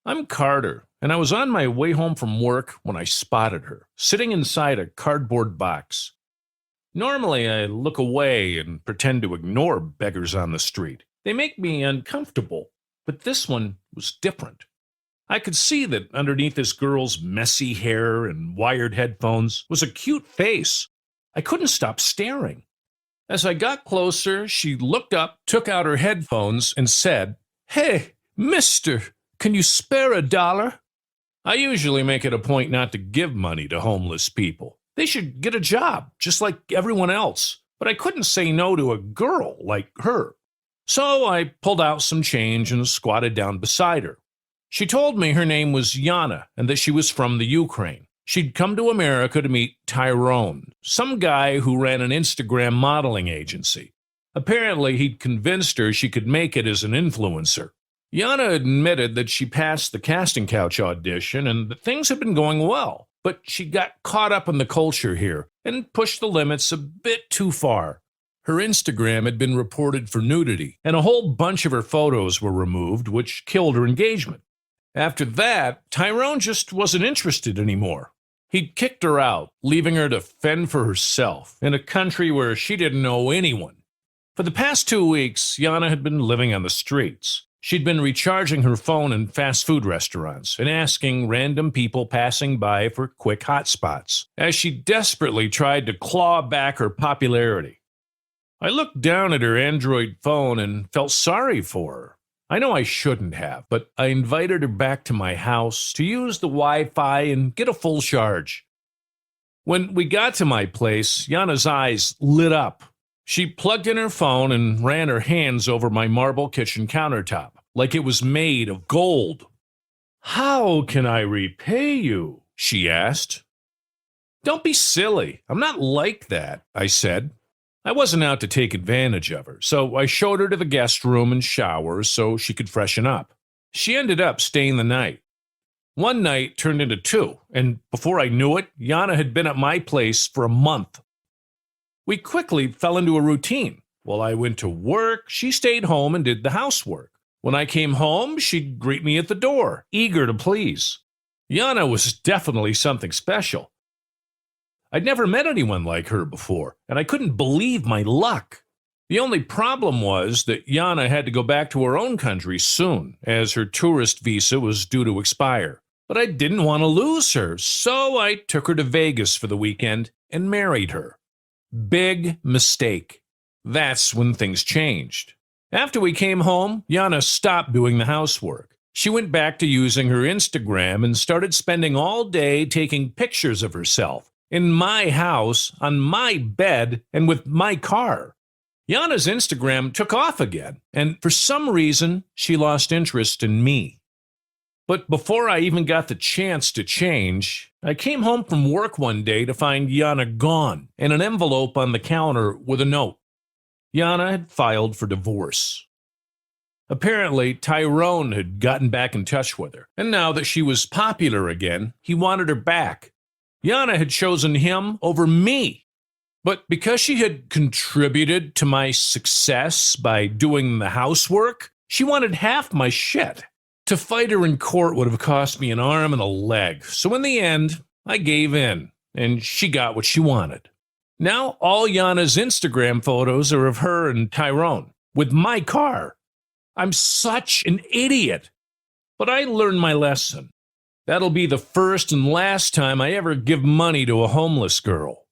I'm Carter, and I was on my way home from work when I spotted her, sitting inside a cardboard box. Normally, I look away and pretend to ignore beggars on the street. They make me uncomfortable, but this one was different. I could see that underneath this girl's messy hair and wired headphones was a cute face. I couldn't stop staring. As I got closer, she looked up, took out her headphones, and said, "Hey, mister, can you spare $1?" I usually make it a point not to give money to homeless people. They should get a job, just like everyone else. But I couldn't say no to a girl like her. So I pulled out some change and squatted down beside her. She told me her name was Yana and that she was from the Ukraine. She'd come to America to meet Tyrone, some guy who ran an Instagram modeling agency. Apparently, he'd convinced her she could make it as an influencer. Yana admitted that she passed the casting couch audition and that things had been going well, but she got caught up in the culture here and pushed the limits a bit too far. Her Instagram had been reported for nudity, and a whole bunch of her photos were removed, which killed her engagement. After that, Tyrone just wasn't interested anymore. He'd kicked her out, leaving her to fend for herself in a country where she didn't know anyone. For the past 2 weeks, Yana had been living on the streets. She'd been recharging her phone in fast food restaurants and asking random people passing by for quick hotspots, as she desperately tried to claw back her popularity. I looked down at her Android phone and felt sorry for her. I know I shouldn't have, but I invited her back to my house to use the Wi-Fi and get a full charge. When we got to my place, Yana's eyes lit up. She plugged in her phone and ran her hands over my marble kitchen countertop, like it was made of gold. "How can I repay you?" she asked. "Don't be silly. I'm not like that," I said. I wasn't out to take advantage of her, so I showed her to the guest room and shower so she could freshen up. She ended up staying the night. One night turned into two, and before I knew it, Yana had been at my place for a month. We quickly fell into a routine. While I went to work, she stayed home and did the housework. When I came home, she'd greet me at the door, eager to please. Yana was definitely something special. I'd never met anyone like her before, and I couldn't believe my luck. The only problem was that Yana had to go back to her own country soon, as her tourist visa was due to expire. But I didn't want to lose her, so I took her to Vegas for the weekend and married her. Big mistake. That's when things changed. After we came home, Yana stopped doing the housework. She went back to using her Instagram and started spending all day taking pictures of herself in my house, on my bed, and with my car. Yana's Instagram took off again, and for some reason, she lost interest in me. But before I even got the chance to change, I came home from work one day to find Yana gone and an envelope on the counter with a note. Yana had filed for divorce. Apparently, Tyrone had gotten back in touch with her, and now that she was popular again, he wanted her back. Yana had chosen him over me. But because she had contributed to my success by doing the housework, she wanted half my shit. To fight her in court would have cost me an arm and a leg, so in the end, I gave in, and she got what she wanted. Now all Yana's Instagram photos are of her and Tyrone, with my car. I'm such an idiot. But I learned my lesson. That'll be the first and last time I ever give money to a homeless girl.